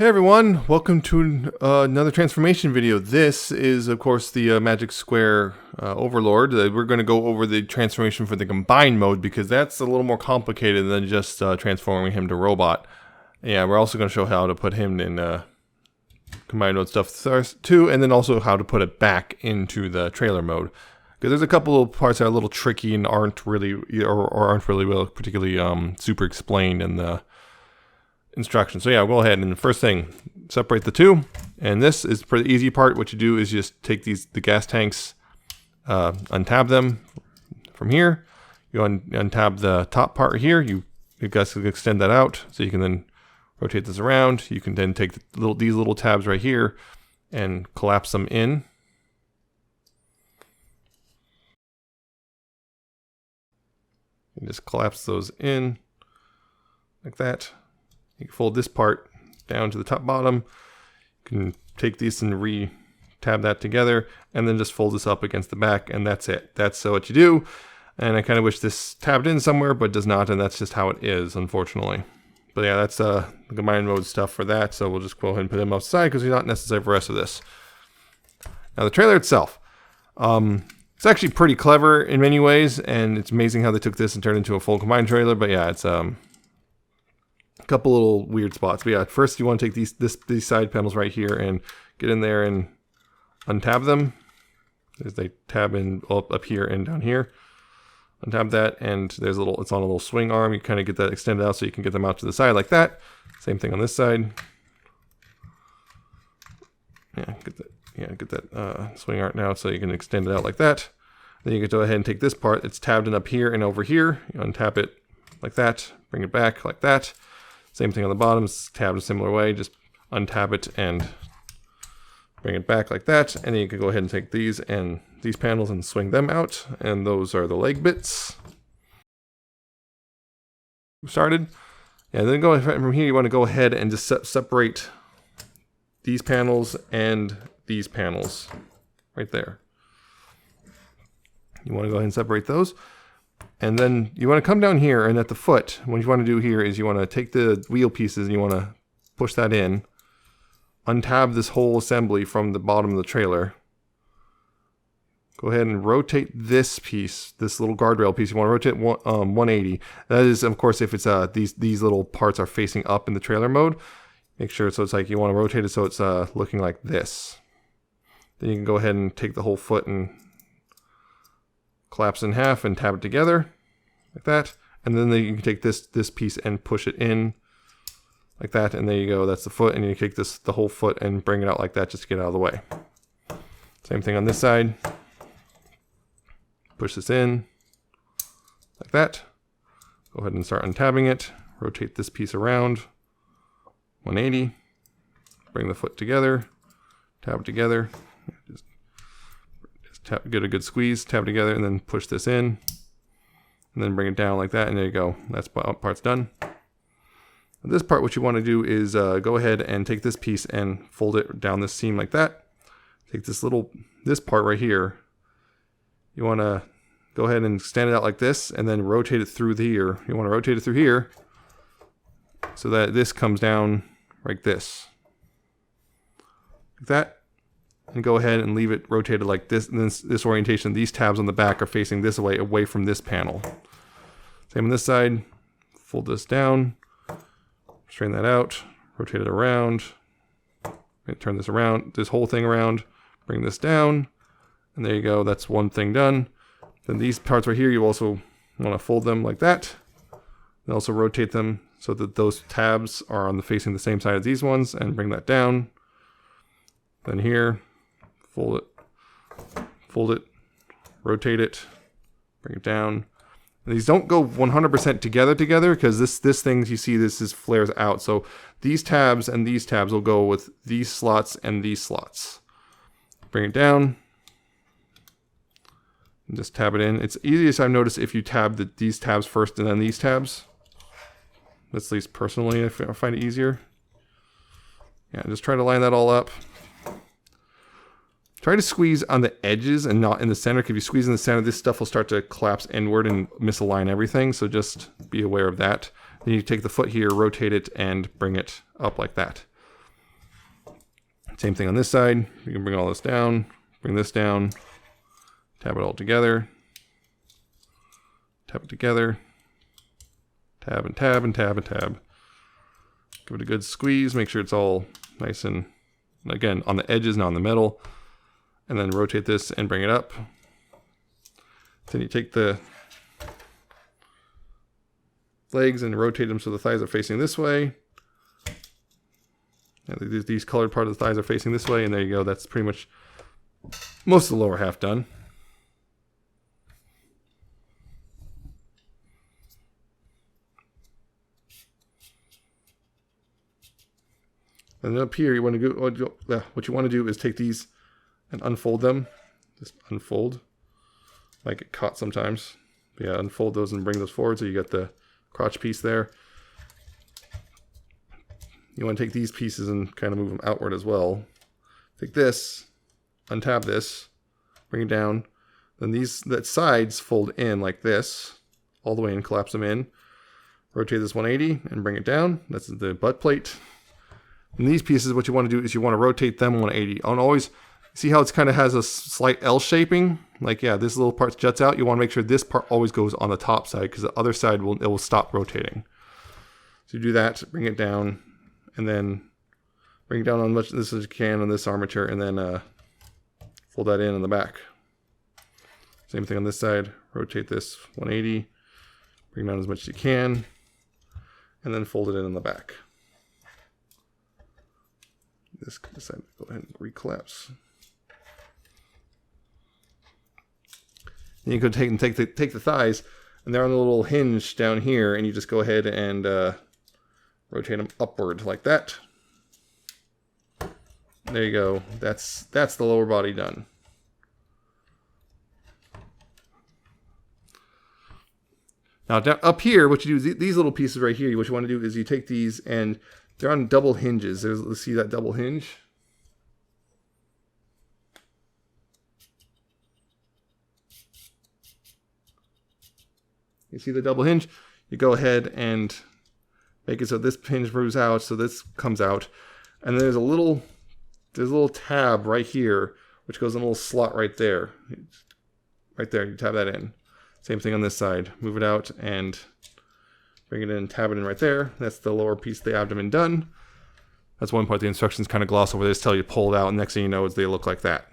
Hey everyone, welcome to another transformation video. This is of course the Magic Square Overlord. We're going to go over the transformation for the combined mode because that's a little more complicated than just transforming him to robot. Yeah, we're also going to show how to put him in combined mode stuff too, and then also how to put it back into the trailer mode. Because there's a couple of parts that are a little tricky and aren't really, or aren't really well, particularly super explained in the instructions. So yeah, go ahead and the first thing, separate the two. And this is for the easy part. What you do is just take the gas tanks, untab them from here. You untab the top part here. You guys can extend that out so you can then rotate this around. You can then take these little tabs right here and collapse them in. You just collapse those in like that. You can fold this part down to the top bottom. You can take these and re-tab that together and then just fold this up against the back, and that's it. That's what you do. And I kind of wish this tabbed in somewhere, but does not, and that's just how it is, unfortunately. But yeah, that's the combined mode stuff for that, so we'll just go ahead and put them outside because they're not necessary for the rest of this. Now the trailer itself. It's actually pretty clever in many ways, and it's amazing how they took this and turned it into a full combined trailer, but yeah, it's a couple little weird spots. But yeah, first you want to take these side panels right here and get in there and untab them. As they tab in up here and down here. Untab that, and there's it's on a little swing arm. You kind of get that extended out so you can get them out to the side like that. Same thing on this side. Yeah, get that swing arm now so you can extend it out like that. Then you can go ahead and take this part. It's tabbed in up here and over here. You untap it like that. Bring it back like that. Same thing on the bottom, it's tabbed a similar way, just untab it and bring it back like that. And then you can go ahead and take these panels and swing them out. And those are the leg bits. Started. And then go ahead, from here you want to go ahead and just separate these panels and these panels right there. You want to go ahead and separate those. And then you want to come down here, and at the foot, what you want to do here is you want to take the wheel pieces and you want to push that in. Untab this whole assembly from the bottom of the trailer. Go ahead and rotate this piece, this little guardrail piece. You want to rotate 180. That is, of course, if it's these little parts are facing up in the trailer mode. Make sure so it's like you want to rotate it so it's looking like this. Then you can go ahead and take the whole foot and collapse in half and tab it together like that, and then you can take this piece and push it in like that, and there you go. That's the foot, and you take the whole foot and bring it out like that just to get out of the way. Same thing on this side. Push this in like that. Go ahead and start untabbing it. Rotate this piece around 180. Bring the foot together. Tab it together. Get a good squeeze, tab together, and then push this in, and then bring it down like that, and there you go. That's part's done. This part, what you want to do is go ahead and take this piece and fold it down this seam like that. Take this part right here. You want to go ahead and stand it out like this, and then rotate it through here. You want to rotate it through here so that this comes down like this, like that. And go ahead and leave it rotated like this. And this orientation, these tabs on the back are facing this way, away from this panel. Same on this side. Fold this down. Straighten that out. Rotate it around. Turn this around, this whole thing around. Bring this down. And there you go. That's one thing done. Then these parts right here, you also want to fold them like that. And also rotate them so that those tabs are facing the same side as these ones. And bring that down. Then here. Fold it, rotate it, bring it down. And these don't go 100% together because this thing, you see, this is flares out. So these tabs and these tabs will go with these slots and these slots. Bring it down. And just tab it in. It's easiest, I've noticed, if you tab these tabs first and then these tabs. That's at least personally, I find it easier. Yeah, just try to line that all up. Try to squeeze on the edges and not in the center. If you squeeze in the center, this stuff will start to collapse inward and misalign everything. So just be aware of that. Then you take the foot here, rotate it, and bring it up like that. Same thing on this side. You can bring all this down, bring this down, tab it all together, tab it together, tab and tab and tab and tab. Give it a good squeeze, make sure it's all nice and, again, on the edges, not on the middle. And then rotate this and bring it up. Then you take the legs and rotate them so the thighs are facing this way. And these colored part of the thighs are facing this way, and there you go. That's pretty much most of the lower half done. And then up here, you want to go. What you want to do is take these and unfold them. Just unfold. Might get caught sometimes. But yeah, unfold those and bring those forward so you got the crotch piece there. You want to take these pieces and kind of move them outward as well. Take this, untab this, bring it down. Then that sides fold in like this, all the way and collapse them in. Rotate this 180 and bring it down. That's the butt plate. And these pieces, what you want to do is you want to rotate them 180. On always, see how it's kind of has a slight L shaping? Like, yeah, this little part juts out. You want to make sure this part always goes on the top side because the other side it will stop rotating. So you do that, bring it down, and then bring it down on much this as you can on this armature, and then fold that in the back. Same thing on this side. Rotate this 180, bring it down as much as you can, and then fold it in the back. This side, go ahead and recollapse. And you can take the thighs, and they're on a little hinge down here, and you just go ahead and rotate them upward like that. There you go. That's the lower body done. Now down up here, what you do is these little pieces right here. What you want to do is you take these and they're on double hinges. Let's see that double hinge. You see the double hinge? You go ahead and make it so this hinge moves out, so this comes out. And then there's a little tab right here, which goes in a little slot right there. Right there, you tab that in. Same thing on this side. Move it out and bring it in, tab it in right there. That's the lower piece of the abdomen done. That's one part the instructions kind of gloss over. They just tell you to pull it out, and next thing you know is they look like that.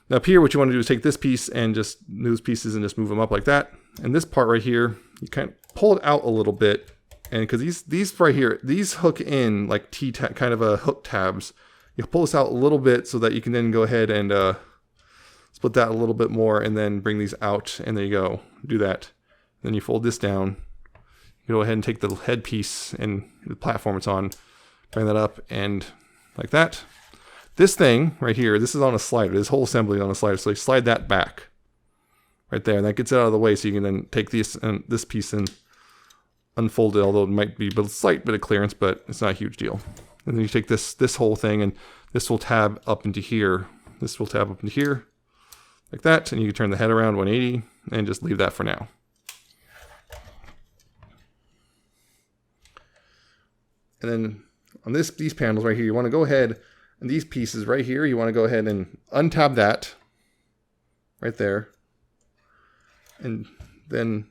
Now up here, what you want to do is take this piece and just those pieces and just move them up like that. And this part right here, you kind of pull it out a little bit, and because these right here, these hook in like kind of a hook tabs. You pull this out a little bit so that you can then go ahead and split that a little bit more, and then bring these out, and there you go. Do that. Then you fold this down. You go ahead and take the head piece and the platform it's on, bring that up, and like that. This thing right here, this is on a slider. This whole assembly is on a slider, so you slide that back right there, and that gets it out of the way, so you can then take this piece and unfold it, although it might be a slight bit of clearance, but it's not a huge deal. And then you take this whole thing, and this will tab up into here. This will tab up into here, like that, and you can turn the head around 180, and just leave that for now. And then on these panels right here, you want to go ahead, and these pieces right here, you want to go ahead and untab that right there. And then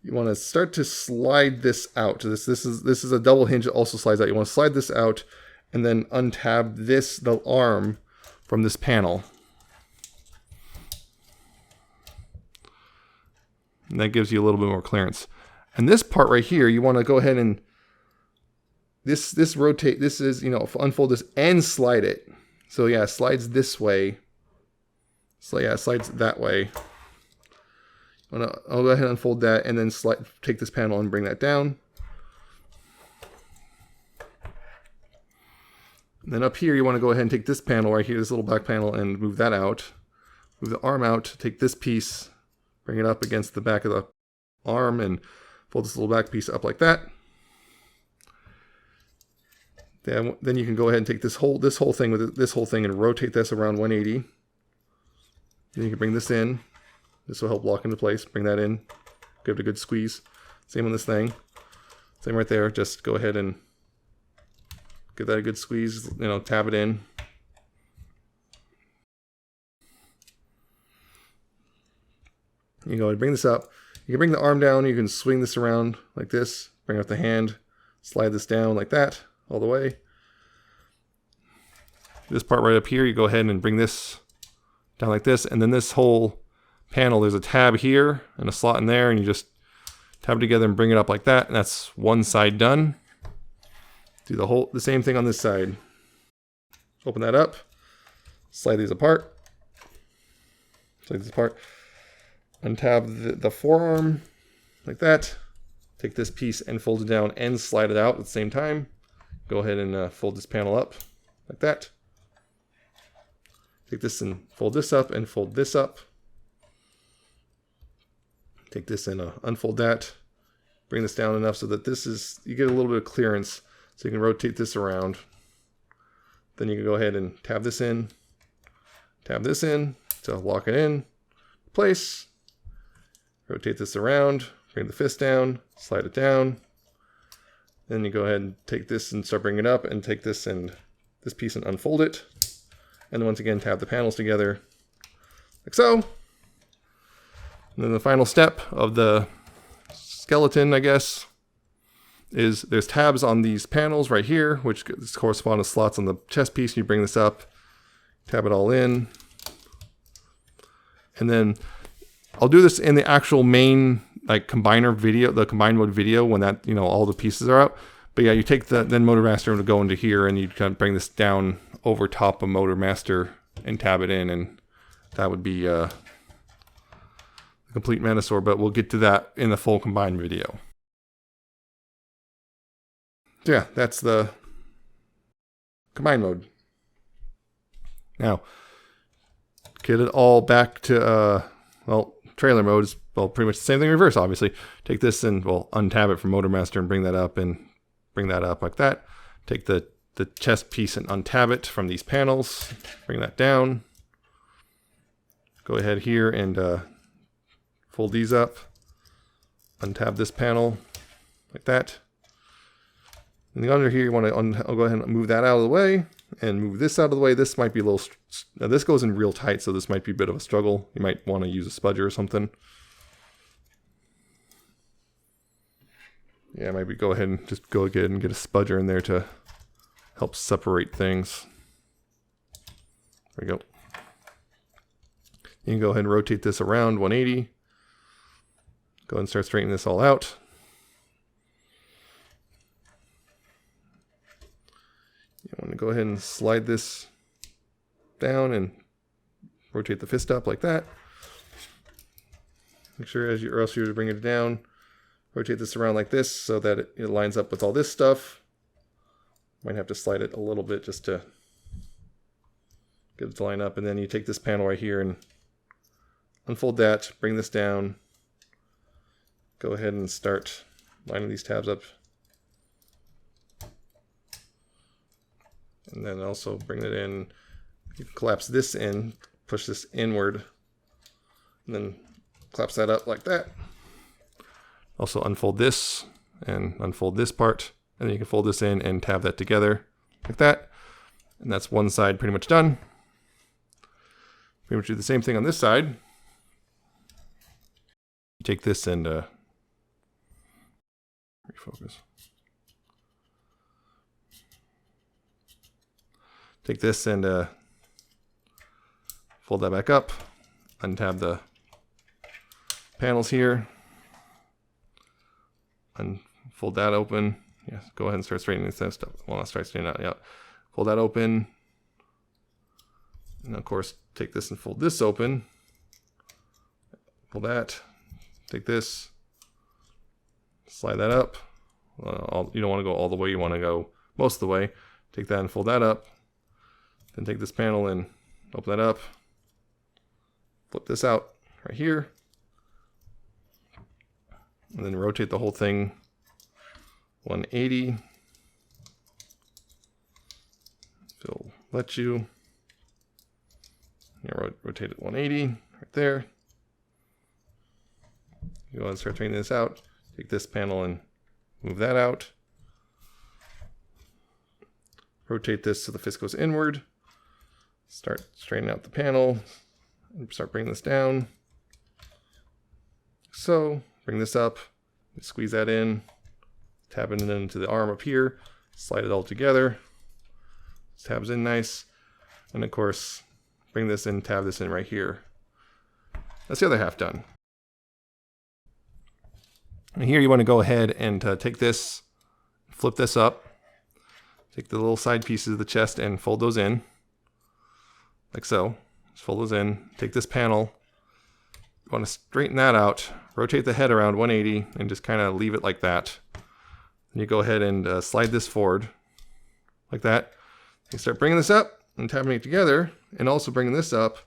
you want to start to slide this out. This is a double hinge that also slides out. You want to slide this out and then untab the arm from this panel. And that gives you a little bit more clearance. And this part right here, you want to go ahead and rotate, unfold this and slide it. So yeah, it slides this way. So yeah, it slides that way. I'll go ahead and unfold that, and then take this panel and bring that down. And then up here, you want to go ahead and take this panel right here, this little black panel, and move that out. Move the arm out, take this piece, bring it up against the back of the arm, and fold this little back piece up like that. Then you can go ahead and take this whole thing with this whole thing and rotate this around 180. Then you can bring this in. This will help lock into place. Bring that in. Give it a good squeeze. Same on this thing. Same right there. Just go ahead and give that a good squeeze, you know, tab it in. You go and bring this up. You can bring the arm down, you can swing this around like this, bring up the hand, slide this down like that, all the way. This part right up here, you go ahead and bring this down like this, and then this whole panel, there's a tab here and a slot in there, and you just tab it together and bring it up like that, and that's one side done. Do the same thing on this side. Open that up, slide these apart, untab the forearm like that. Take this piece and fold it down and slide it out at the same time. Go ahead and fold this panel up like that. Take this and fold this up and fold this up. Take this and unfold that. Bring this down enough so that you get a little bit of clearance, so you can rotate this around. Then you can go ahead and tab this in to lock it in place. Rotate this around, bring the fist down, slide it down. Then you go ahead and take this and start bringing it up, and take this piece and unfold it. And then once again, tab the panels together, like so. And then the final step of the skeleton, I guess, is there's tabs on these panels right here, which correspond to slots on the chest piece. And you bring this up, tab it all in. And then I'll do this in the actual main like combiner video, the combined mode video, when that, you know, all the pieces are out. But yeah, you take then Motor Master to go into here, and you kind of bring this down over top of Motor Master and tab it in, and that would be the complete Menosaur. But we'll get to that in the full combined video. So yeah, that's the combined mode. Now, get it all back to trailer mode is pretty much the same thing in reverse, obviously. Take this and untab it from Motor Master and bring that up like that. Take the chest piece and untab it from these panels, bring that down. Go ahead here and fold these up, untab this panel like that. And the under here, you want to I'll go ahead and move that out of the way and move this out of the way. This might be a little, now this goes in real tight, so this might be a bit of a struggle. You might want to use a spudger or something. Yeah, maybe go ahead and just go ahead and get a spudger in there to help separate things. There we go. You can go ahead and rotate this around 180. Go ahead and start straightening this all out. You want to go ahead and slide this down and rotate the fist up like that. Make sure or else you're bringing it down. Rotate this around like this so that it lines up with all this stuff. Might have to slide it a little bit just to get it to line up. And then you take this panel right here and unfold that, bring this down. Go ahead and start lining these tabs up. And then also bring it in. You can collapse this in, push this inward, and then collapse that up like that. Also unfold this and unfold this part, and then you can fold this in and tab that together like that. And that's one side pretty much done. Pretty much do the same thing on this side. You take this and refocus. Take this and fold that back up, untab the panels here, unfold that open. Yeah, go ahead and start straightening this stuff. Well, not start straightening out. Yeah, fold that open, and of course take this and fold this open. Pull that. Take this, slide that up. You don't want to go all the way. You want to go most of the way. Take that and fold that up. Then take this panel and open that up. Flip this out right here. And then rotate the whole thing 180. It'll let you. Rotate it 180 right there. You go ahead and start straightening this out. Take this panel and move that out. rotate this so the fist goes inward. Start straightening out the panel. And start bringing this down. So, bring this up. Squeeze that in. Tab it into the arm up here. Slide it all together. This tabs in nice. And of course, bring this in, tab this in right here. That's the other half done. And here you want to go ahead and take this, flip this up. Take the little side pieces of the chest and fold those in. Like so. Just fold those in. Take this panel. You want to straighten that out. Rotate the head around 180 and just kind of leave it like that. Then you go ahead and slide this forward. Like that. You start bringing this up and tapping it together. And also bringing this up.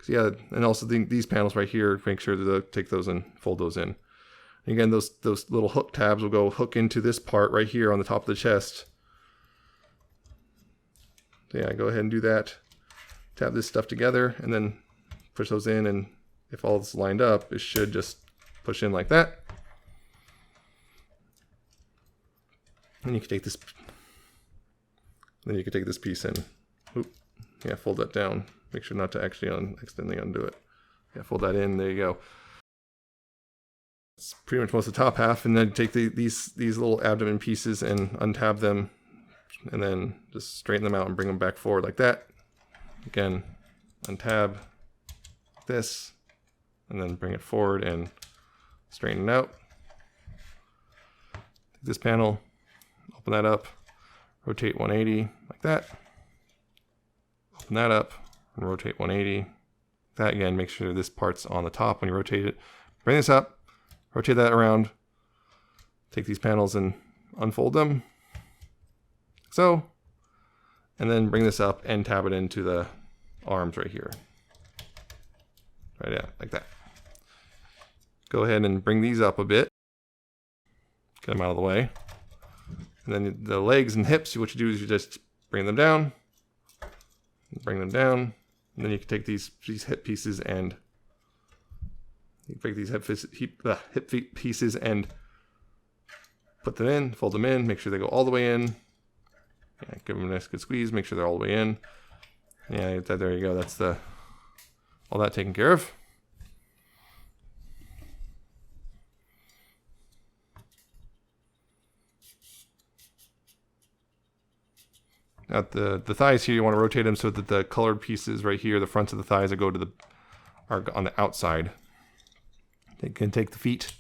Yeah, and also these panels right here, make sure to take those and fold those in. And again, those little hook tabs will go hook into this part right here on the top of the chest. So yeah, go ahead and do that. Tab this stuff together and then push those in, and if all is lined up, it should just push in like that. And you can take this, then you can take this piece and fold that down. Make sure not to actually accidentally undo it. Yeah, fold that in. There you go. It's pretty much most of the top half, and then take these little abdomen pieces and untab them, and then just straighten them out and bring them back forward like that. Again, untab this, and then bring it forward and straighten it out. Take this panel, open that up, rotate 180 like that. Open that up. And rotate 180. That again, make sure this part's on the top when you rotate it. Bring this up, rotate that around. Take these panels and unfold them. So, and then bring this up and tab it into the arms right here. Right, yeah, like that. Go ahead and bring these up a bit. Get them out of the way. And then the legs and hips, what you do is you just bring them down. Bring them down. And then you can take these hip pieces and you can take these hip pieces and put them in, fold them in, make sure they go all the way in. Yeah, give them a nice good squeeze, make sure they're all the way in. Yeah, there you go. That's all that taken care of. Now the thighs here, you want to rotate them so that the colored pieces right here, the fronts of the thighs, are on the outside. You can take the feet,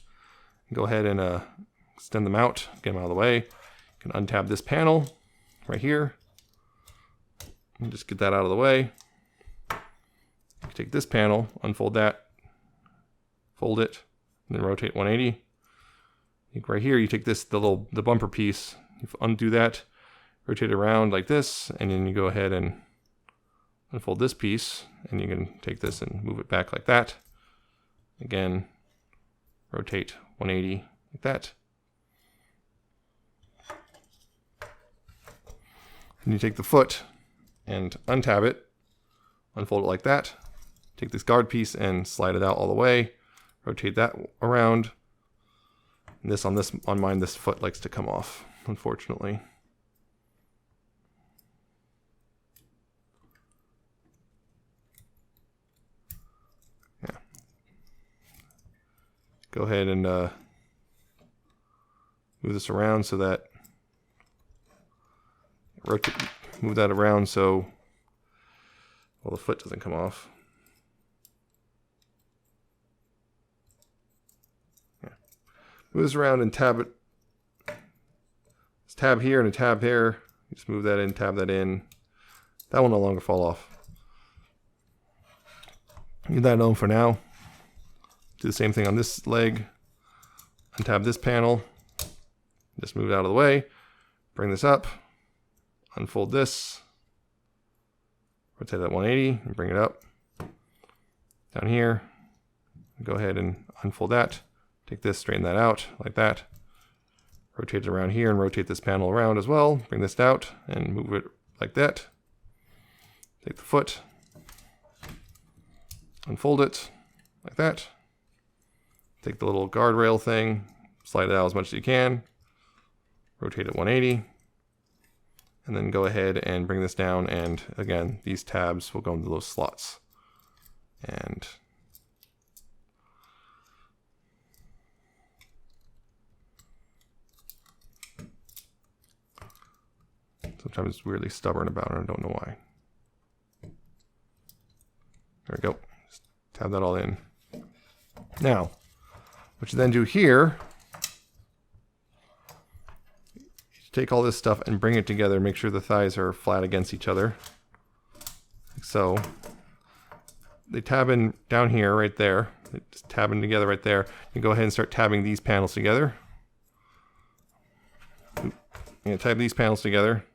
and go ahead and extend them out, get them out of the way. You can untab this panel right here, and just get that out of the way. You can take this panel, unfold that, fold it, and then rotate 180. Right here, you take the bumper piece, you undo that. Rotate it around like this, and then you go ahead and unfold this piece, and you can take this and move it back like that. Again, rotate 180 like that. And you take the foot and untab it, unfold it like that. Take this guard piece and slide it out all the way. Rotate that around. And on mine, this foot likes to come off, unfortunately. Go ahead and move this around so that move that around so the foot doesn't come off. Yeah. Move this around and tab it. This tab here and a tab here. Just move that in, tab that in. That will no longer fall off. Leave that alone for now. Do the same thing on this leg. Untab this panel. Just move it out of the way. Bring this up. Unfold this. Rotate that 180 and bring it up. Down here. Go ahead and unfold that. Take this, straighten that out like that. Rotate it around here and rotate this panel around as well. Bring this out and move it like that. Take the foot. Unfold it like that. Take the little guardrail thing, slide it out as much as you can, rotate it 180, and then go ahead and bring this down, and again, these tabs will go into those slots. And sometimes it's weirdly stubborn about it, I don't know why. There we go. Just tab that all in. Now, what you then do here, you take all this stuff and bring it together, make sure the thighs are flat against each other. Like so. They tab in down here, right there. They just tab in together right there. You go ahead and start tabbing these panels together. You're going to tab these panels together.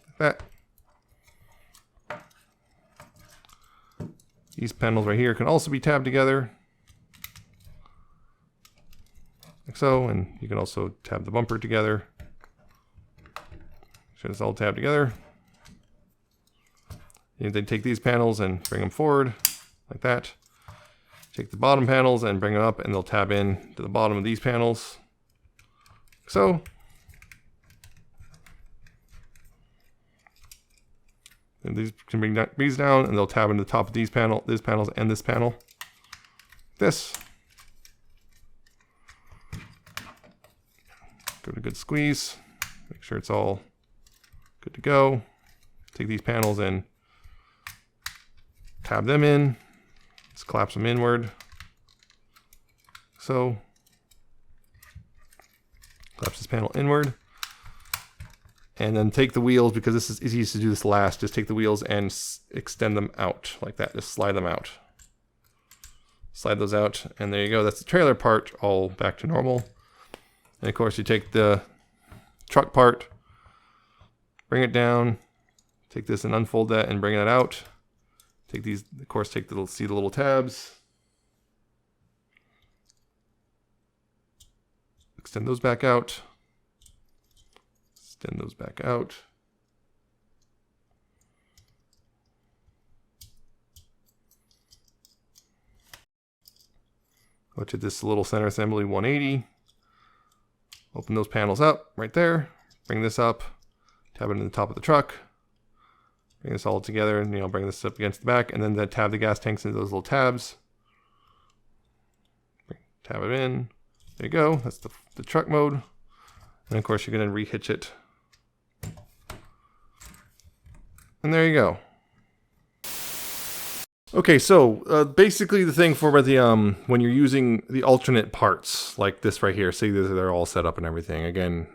Like that. These panels right here can also be tabbed together. Like so, and you can also tab the bumper together. Should it's all tabbed together. You then take these panels and bring them forward, like that. Take the bottom panels and bring them up, and they'll tab in to the bottom of these panels. Like so. And these can bring these down, and they'll tab into the top of these panels, and this panel. This. Give it a good squeeze. Make sure it's all good to go. Take these panels and tab them in. Let's collapse them inward. So, collapse this panel inward. And then take the wheels, because this is easiest to do this last, just take the wheels and extend them out like that. Just slide them out. Slide those out, and there you go. That's the trailer part, all back to normal. And of course, you take the truck part, bring it down, take this and unfold that and bring that out. Take these, of course, take the little, see the little tabs. Extend those back out. Extend those back out. Go to this little center assembly 180. Open those panels up right there. Bring this up. Tab it in the top of the truck. Bring this all together, and bring this up against the back, and then tab the gas tanks into those little tabs. Tab it in. There you go. That's the truck mode. And of course, you're going to re-hitch it. And there you go. Okay, so basically the thing for the when you're using the alternate parts like this right here, see they're all set up and everything again.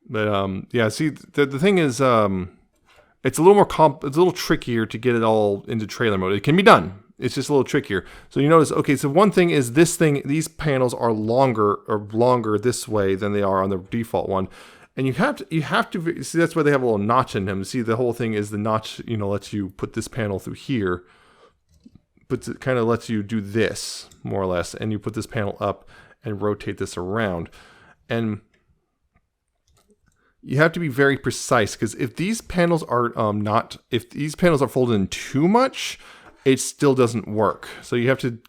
But yeah, see the thing is it's a little more it's a little trickier to get it all into trailer mode. It can be done. It's just a little trickier. So you notice, okay, so one thing is these panels are longer this way than they are on the default one. And you have to see, that's why they have a little notch in them. See, the whole thing is the notch, lets you put this panel through here. But it kind of lets you do this, more or less. And you put this panel up and rotate this around. And you have to be very precise, because if these panels are if these panels are folded in too much, it still doesn't work. So you have to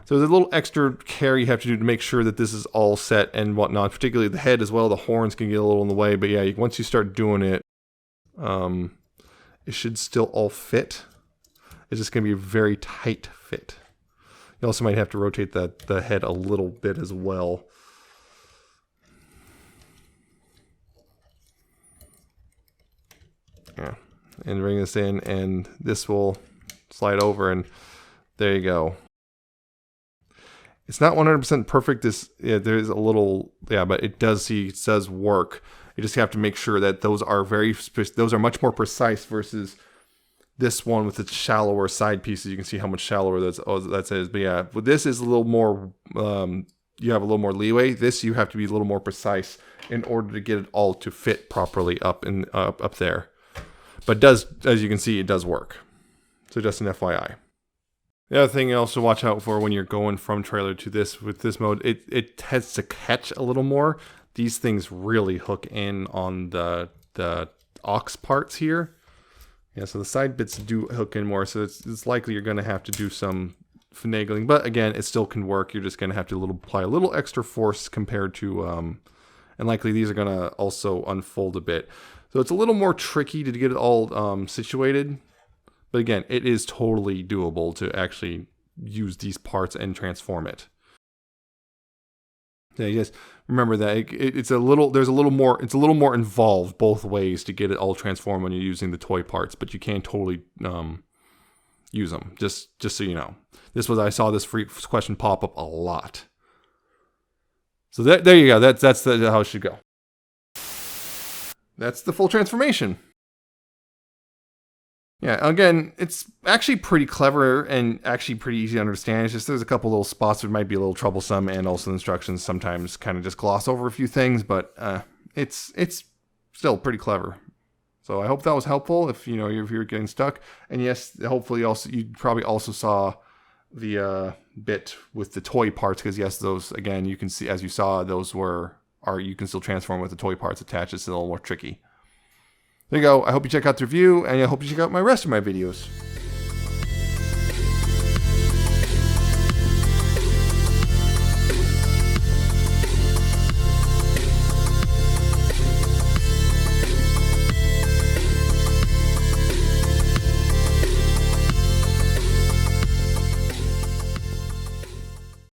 so there's a little extra care you have to do to make sure that this is all set and whatnot, particularly the head as well. The horns can get a little in the way, but yeah, once you start doing it, it should still all fit. It's just going to be a very tight fit. You also might have to rotate the head a little bit as well. Yeah, and bring this in, and this will slide over, and there you go. It's not 100% perfect. There's a little, but it does work. You just have to make sure that those are much more precise versus this one with its shallower side pieces. You can see how much shallower that is. But yeah, but this is a little more, you have a little more leeway. This, you have to be a little more precise in order to get it all to fit properly up there. But as you can see, it does work. So just an FYI. The other thing you also watch out for when you're going from trailer to this, with this mode, it has to catch a little more. These things really hook in on the aux parts here. Yeah, so the side bits do hook in more, so it's likely you're going to have to do some finagling. But again, it still can work. You're just going to have to apply a little extra force compared to And likely these are going to also unfold a bit. So it's a little more tricky to get it all situated. But again, it is totally doable to actually use these parts and transform it. Yeah, yes. Remember that it's a little more involved both ways to get it all transformed when you're using the toy parts, but you can totally use them. Just so you know, I saw this question pop up a lot. So there you go. That's how it should go. That's the full transformation. Yeah, again, it's actually pretty clever and actually pretty easy to understand. It's just there's a couple little spots that might be a little troublesome, and also the instructions sometimes kind of just gloss over a few things, but it's still pretty clever. So I hope that was helpful if you're getting stuck. And yes, hopefully also you probably also saw the bit with the toy parts, because yes, those again you can see, as you saw, those you can still transform with the toy parts attached. It's a little more tricky. There you go. I hope you check out the review, and I hope you check out my rest of my videos.